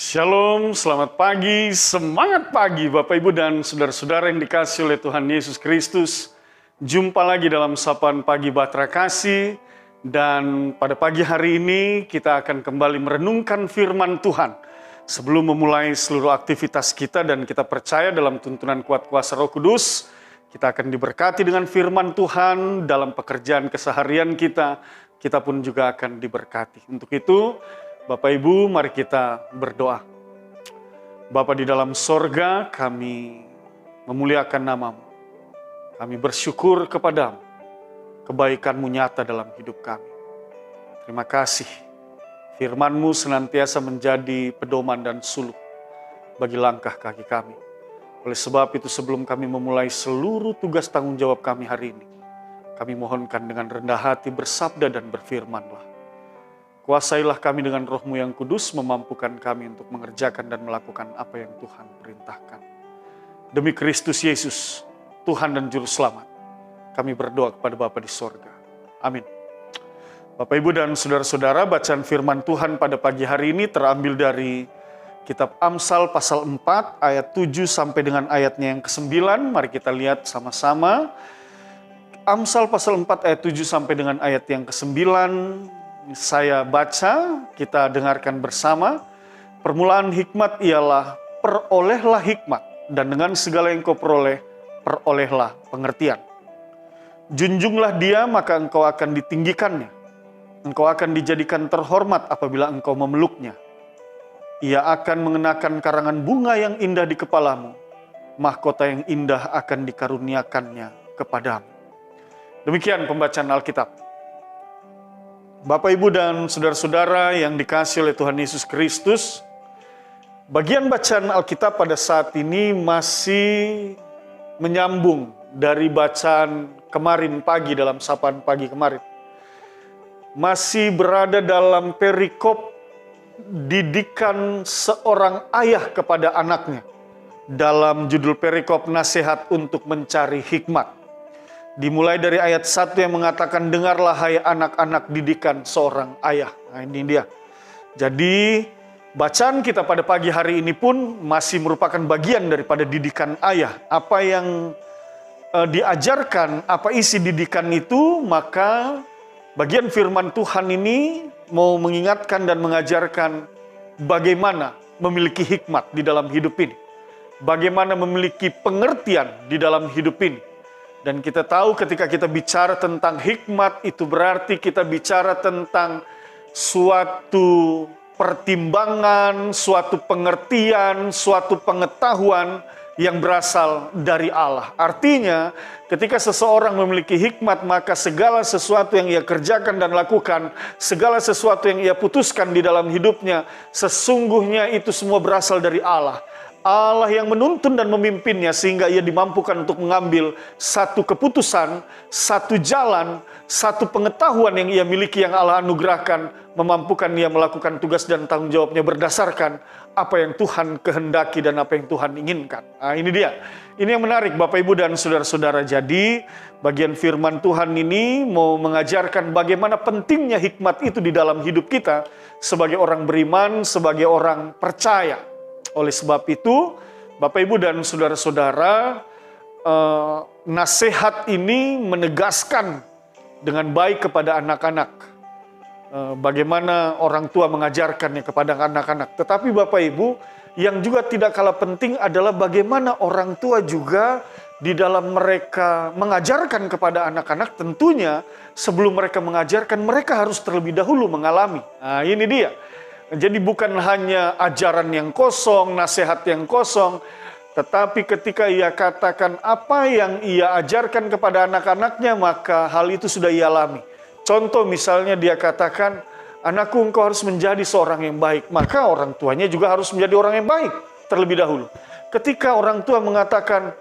Shalom, selamat pagi, semangat pagi Bapak Ibu dan saudara-saudara yang dikasihi oleh Tuhan Yesus Kristus. Jumpa lagi dalam Sapaan Pagi Bahtera Kasih. Dan pada pagi hari ini kita akan kembali merenungkan firman Tuhan. Sebelum memulai seluruh aktivitas kita dan kita percaya dalam tuntunan kuat kuasa Roh Kudus, kita akan diberkati dengan firman Tuhan dalam pekerjaan keseharian kita. Kita pun juga akan diberkati. Untuk itu, Bapak Ibu, mari kita berdoa. Bapa di dalam sorga, kami memuliakan nama-Mu. Kami bersyukur kepadamu, kebaikan-Mu nyata dalam hidup kami. Terima kasih, firman-Mu senantiasa menjadi pedoman dan suluk bagi langkah kaki kami. Oleh sebab itu, sebelum kami memulai seluruh tugas tanggung jawab kami hari ini, kami mohonkan dengan rendah hati bersabda dan berfirmanlah. Kuasailah kami dengan Roh-Mu yang kudus, memampukan kami untuk mengerjakan dan melakukan apa yang Tuhan perintahkan. Demi Kristus Yesus, Tuhan dan Juru Selamat, kami berdoa kepada Bapa di sorga. Amin. Bapak, Ibu, dan saudara-saudara, bacaan firman Tuhan pada pagi hari ini terambil dari Kitab Amsal pasal 4, ayat 7 sampai dengan ayatnya yang ke-9. Mari kita lihat sama-sama. Amsal pasal 4, ayat 7 sampai dengan ayat yang ke-9. Saya baca, kita dengarkan bersama. Permulaan hikmat ialah perolehlah hikmat, dan dengan segala yang kau peroleh, perolehlah pengertian. Junjunglah dia, maka engkau akan ditinggikannya. Engkau akan dijadikan terhormat apabila engkau memeluknya. Ia akan mengenakan karangan bunga yang indah di kepalamu. Mahkota yang indah akan dikaruniakannya kepadamu. Demikian pembacaan Alkitab. Bapak, Ibu, dan saudara-saudara yang dikasihi oleh Tuhan Yesus Kristus, bagian bacaan Alkitab pada saat ini masih menyambung dari bacaan kemarin pagi dalam sapaan pagi kemarin. Masih berada dalam perikop didikan seorang ayah kepada anaknya. Dalam judul perikop nasihat untuk mencari hikmat. Dimulai dari ayat 1 yang mengatakan, dengarlah hai anak-anak didikan seorang ayah. Nah, ini dia. Jadi bacaan kita pada pagi hari ini pun masih merupakan bagian daripada didikan ayah. Apa yang diajarkan, apa isi didikan itu, maka bagian firman Tuhan ini mau mengingatkan dan mengajarkan bagaimana memiliki hikmat di dalam hidup ini. Bagaimana memiliki pengertian di dalam hidup ini. Dan kita tahu ketika kita bicara tentang hikmat, itu berarti kita bicara tentang suatu pertimbangan, suatu pengertian, suatu pengetahuan yang berasal dari Allah. Artinya, ketika seseorang memiliki hikmat, maka segala sesuatu yang ia kerjakan dan lakukan, segala sesuatu yang ia putuskan di dalam hidupnya, sesungguhnya itu semua berasal dari Allah. Allah yang menuntun dan memimpinnya sehingga ia dimampukan untuk mengambil satu keputusan, satu jalan, satu pengetahuan yang ia miliki yang Allah anugerahkan, memampukan ia melakukan tugas dan tanggung jawabnya berdasarkan apa yang Tuhan kehendaki dan apa yang Tuhan inginkan. Nah, ini dia. Ini yang menarik Bapak, Ibu, dan saudara-saudara. Jadi bagian firman Tuhan ini mau mengajarkan bagaimana pentingnya hikmat itu di dalam hidup kita sebagai orang beriman, sebagai orang percaya. Oleh sebab itu, Bapak, Ibu, dan saudara-saudara, nasihat ini menegaskan dengan baik kepada anak-anak. Bagaimana orang tua mengajarkannya kepada anak-anak. Tetapi Bapak, Ibu, yang juga tidak kalah penting adalah bagaimana orang tua juga di dalam mereka mengajarkan kepada anak-anak, tentunya sebelum mereka mengajarkan, mereka harus terlebih dahulu mengalami. Nah, ini dia. Jadi bukan hanya ajaran yang kosong, nasihat yang kosong, tetapi ketika ia katakan apa yang ia ajarkan kepada anak-anaknya, maka hal itu sudah ia alami. Contoh misalnya dia katakan, anakku engkau harus menjadi seorang yang baik, maka orang tuanya juga harus menjadi orang yang baik terlebih dahulu. Ketika orang tua mengatakan,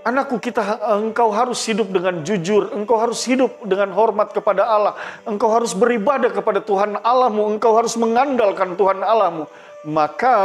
anakku engkau harus hidup dengan jujur, engkau harus hidup dengan hormat kepada Allah, engkau harus beribadah kepada Tuhan Allahmu, engkau harus mengandalkan Tuhan Allahmu, Maka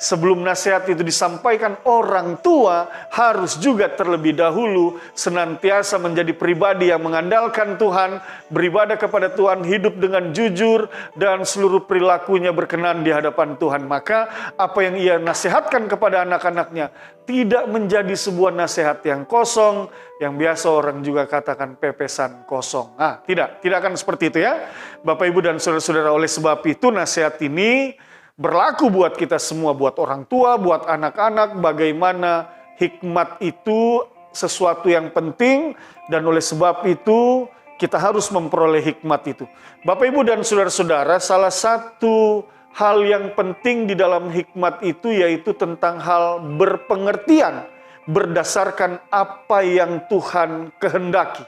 sebelum nasihat itu disampaikan, orang tua harus juga terlebih dahulu senantiasa menjadi pribadi yang mengandalkan Tuhan, beribadah kepada Tuhan, hidup dengan jujur, dan seluruh perilakunya berkenan di hadapan Tuhan. Maka apa yang ia nasihatkan kepada anak-anaknya tidak menjadi sebuah nasihat yang kosong, yang biasa orang juga katakan pepesan kosong. Tidak akan seperti itu ya. Bapak, Ibu, dan saudara-saudara, oleh sebab itu nasihat ini berlaku buat kita semua, buat orang tua, buat anak-anak, bagaimana hikmat itu sesuatu yang penting, dan oleh sebab itu kita harus memperoleh hikmat itu. Bapak, Ibu, dan saudara-saudara, salah satu hal yang penting di dalam hikmat itu yaitu tentang hal berpengertian berdasarkan apa yang Tuhan kehendaki.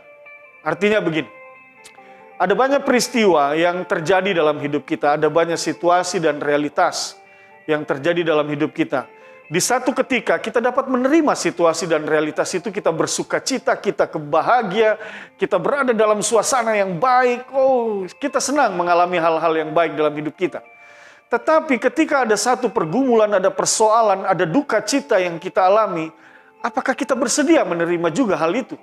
Artinya begini, ada banyak peristiwa yang terjadi dalam hidup kita, ada banyak situasi dan realitas yang terjadi dalam hidup kita. Di satu ketika kita dapat menerima situasi dan realitas itu, kita bersuka cita, kita kebahagia, kita berada dalam suasana yang baik. Kita senang mengalami hal-hal yang baik dalam hidup kita. Tetapi ketika ada satu pergumulan, ada persoalan, ada duka cita yang kita alami, apakah kita bersedia menerima juga hal itu?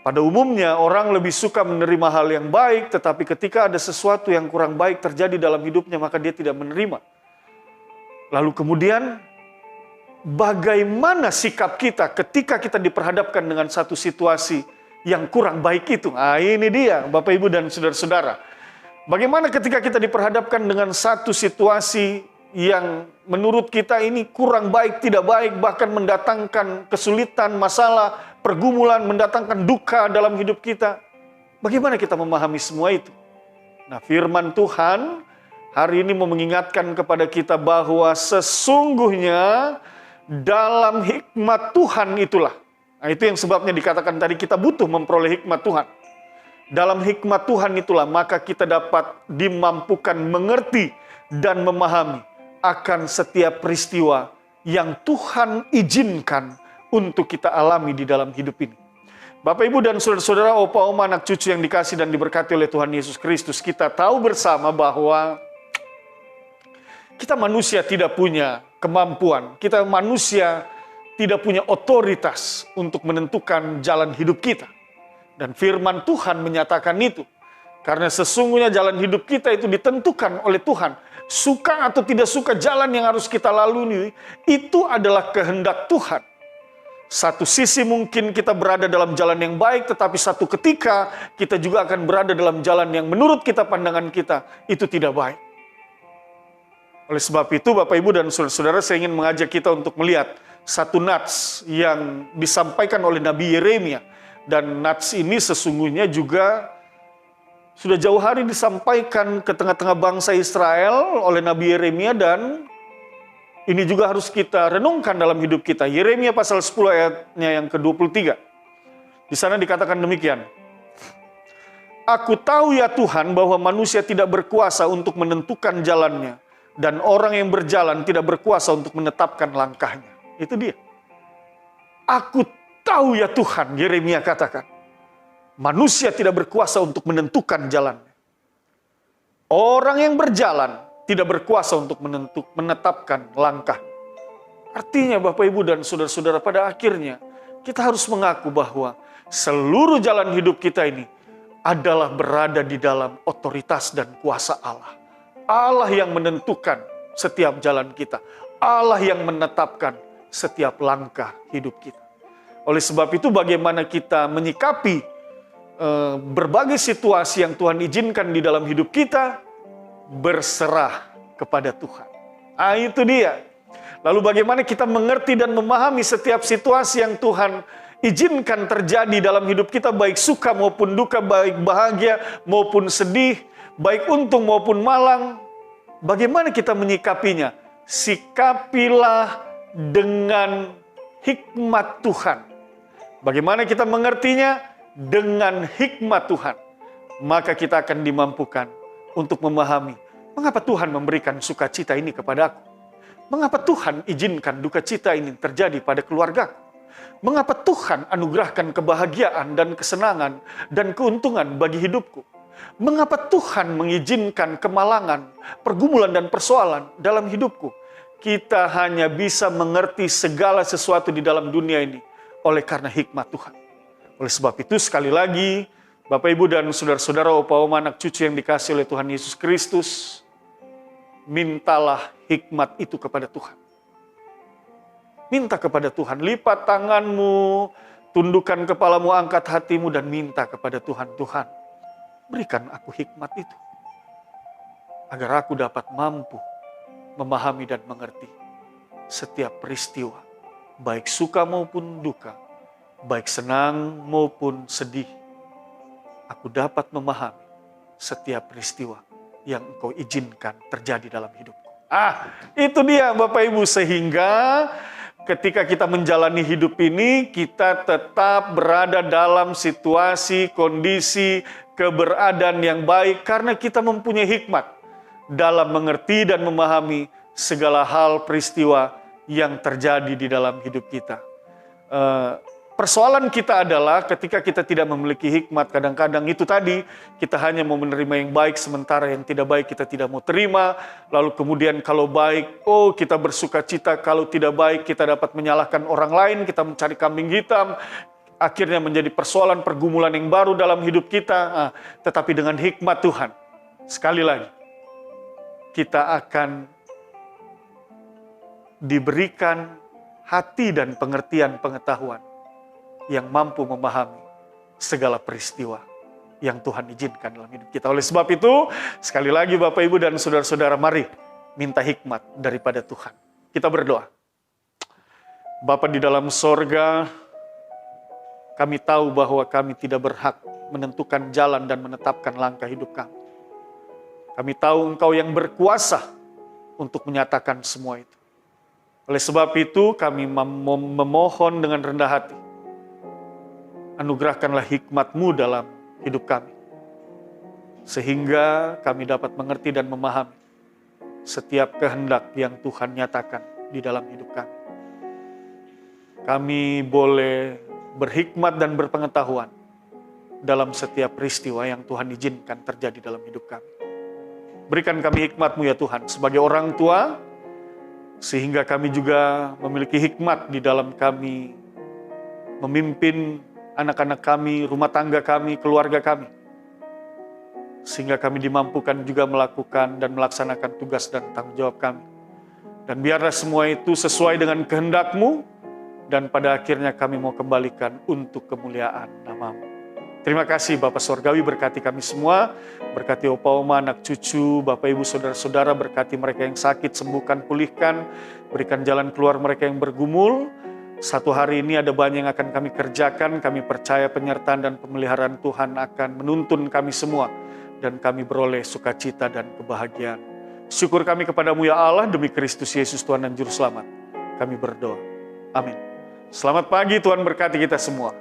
Pada umumnya orang lebih suka menerima hal yang baik, tetapi ketika ada sesuatu yang kurang baik terjadi dalam hidupnya, maka dia tidak menerima. Lalu kemudian, bagaimana sikap kita ketika kita diperhadapkan dengan satu situasi yang kurang baik itu? Ini dia, Bapak, Ibu, dan saudara-saudara. Bagaimana ketika kita diperhadapkan dengan satu situasi yang menurut kita ini kurang baik, tidak baik, bahkan mendatangkan kesulitan, masalah, pergumulan, mendatangkan duka dalam hidup kita. Bagaimana kita memahami semua itu? Nah, firman Tuhan hari ini mau mengingatkan kepada kita bahwa sesungguhnya dalam hikmat Tuhan itulah. Nah, itu yang sebabnya dikatakan tadi kita butuh memperoleh hikmat Tuhan. Dalam hikmat Tuhan itulah maka kita dapat dimampukan mengerti dan memahami akan setiap peristiwa yang Tuhan izinkan untuk kita alami di dalam hidup ini. Bapak, Ibu, dan saudara-saudara, opa, oma, anak cucu yang dikasih dan diberkati oleh Tuhan Yesus Kristus, kita tahu bersama bahwa kita manusia tidak punya kemampuan, kita manusia tidak punya otoritas untuk menentukan jalan hidup kita. Dan firman Tuhan menyatakan itu. Karena sesungguhnya jalan hidup kita itu ditentukan oleh Tuhan. Suka atau tidak suka jalan yang harus kita lalui, itu adalah kehendak Tuhan. Satu sisi mungkin kita berada dalam jalan yang baik, tetapi satu ketika kita juga akan berada dalam jalan yang menurut kita, pandangan kita, itu tidak baik. Oleh sebab itu, Bapak, Ibu, dan saudara-saudara, saya ingin mengajak kita untuk melihat satu nats yang disampaikan oleh Nabi Yeremia. Dan nats ini sesungguhnya juga sudah jauh hari disampaikan ke tengah-tengah bangsa Israel oleh Nabi Yeremia, dan ini juga harus kita renungkan dalam hidup kita. Yeremia pasal 10 ayatnya yang ke-23. Di sana dikatakan demikian. Aku tahu ya Tuhan bahwa manusia tidak berkuasa untuk menentukan jalannya, dan orang yang berjalan tidak berkuasa untuk menetapkan langkahnya. Itu dia. Aku tahu ya Tuhan, Yeremia katakan. Manusia tidak berkuasa untuk menentukan jalannya. Orang yang berjalan tidak berkuasa untuk menetapkan langkah. Artinya Bapak, Ibu, dan saudara-saudara, pada akhirnya kita harus mengaku bahwa seluruh jalan hidup kita ini adalah berada di dalam otoritas dan kuasa Allah. Allah yang menentukan setiap jalan kita. Allah yang menetapkan setiap langkah hidup kita. Oleh sebab itu bagaimana kita menyikapi berbagai situasi yang Tuhan izinkan di dalam hidup kita, berserah kepada Tuhan. Itu dia. Lalu bagaimana kita mengerti dan memahami setiap situasi yang Tuhan izinkan terjadi dalam hidup kita, baik suka maupun duka, baik bahagia maupun sedih, baik untung maupun malang. Bagaimana kita menyikapinya? Sikapilah dengan hikmat Tuhan. Bagaimana kita mengertinya? Dengan hikmat Tuhan. Maka kita akan dimampukan untuk memahami mengapa Tuhan memberikan sukacita ini kepada aku. Mengapa Tuhan izinkan duka cita ini terjadi pada keluargaku. Mengapa Tuhan anugerahkan kebahagiaan dan kesenangan dan keuntungan bagi hidupku. Mengapa Tuhan mengizinkan kemalangan, pergumulan dan persoalan dalam hidupku? Kita hanya bisa mengerti segala sesuatu di dalam dunia ini oleh karena hikmat Tuhan. Oleh sebab itu sekali lagi, Bapak Ibu dan saudara-saudara, opa oma, anak cucu yang dikasih oleh Tuhan Yesus Kristus, mintalah hikmat itu kepada Tuhan. Minta kepada Tuhan, lipat tanganmu, tundukkan kepalamu, angkat hatimu, dan minta kepada Tuhan. Tuhan, berikan aku hikmat itu, agar aku dapat mampu memahami dan mengerti setiap peristiwa, baik suka maupun duka, baik senang maupun sedih. Aku dapat memahami setiap peristiwa yang Engkau izinkan terjadi dalam hidupku. Itu dia Bapak Ibu, sehingga ketika kita menjalani hidup ini, kita tetap berada dalam situasi, kondisi, keberadaan yang baik karena kita mempunyai hikmat dalam mengerti dan memahami segala hal peristiwa yang terjadi di dalam hidup kita. Persoalan kita adalah ketika kita tidak memiliki hikmat, kadang-kadang itu tadi, kita hanya mau menerima yang baik, sementara yang tidak baik kita tidak mau terima. Lalu kemudian kalau baik, kita bersuka cita, kalau tidak baik kita dapat menyalahkan orang lain, kita mencari kambing hitam. Akhirnya menjadi persoalan pergumulan yang baru dalam hidup kita. Tetapi dengan hikmat Tuhan, sekali lagi, kita akan diberikan hati dan pengertian pengetahuan yang mampu memahami segala peristiwa yang Tuhan izinkan dalam hidup kita. Oleh sebab itu, sekali lagi Bapak Ibu dan saudara-saudara, mari minta hikmat daripada Tuhan. Kita berdoa. Bapa di dalam sorga, kami tahu bahwa kami tidak berhak menentukan jalan dan menetapkan langkah hidup kami. Kami tahu Engkau yang berkuasa untuk menyatakan semua itu. Oleh sebab itu, kami memohon dengan rendah hati, anugerahkanlah hikmat-Mu dalam hidup kami, sehingga kami dapat mengerti dan memahami setiap kehendak yang Tuhan nyatakan di dalam hidup kami. Kami boleh berhikmat dan berpengetahuan dalam setiap peristiwa yang Tuhan izinkan terjadi dalam hidup kami. Berikan kami hikmat-Mu ya Tuhan, sebagai orang tua, sehingga kami juga memiliki hikmat di dalam kami memimpin anak-anak kami, rumah tangga kami, keluarga kami. Sehingga kami dimampukan juga melakukan dan melaksanakan tugas dan tanggung jawab kami. Dan biarlah semua itu sesuai dengan kehendak-Mu, dan pada akhirnya kami mau kembalikan untuk kemuliaan nama-Mu. Terima kasih Bapak Sorgawi, berkati kami semua, berkati opa oma, anak cucu, Bapak Ibu, saudara-saudara, berkati mereka yang sakit, sembuhkan, pulihkan, berikan jalan keluar mereka yang bergumul. Satu hari ini ada banyak yang akan kami kerjakan, kami percaya penyertaan dan pemeliharaan Tuhan akan menuntun kami semua, dan kami beroleh sukacita dan kebahagiaan. Syukur kami kepadamu ya Allah, demi Kristus Yesus Tuhan dan Juru Selamat, kami berdoa. Amin. Selamat pagi, Tuhan berkati kita semua.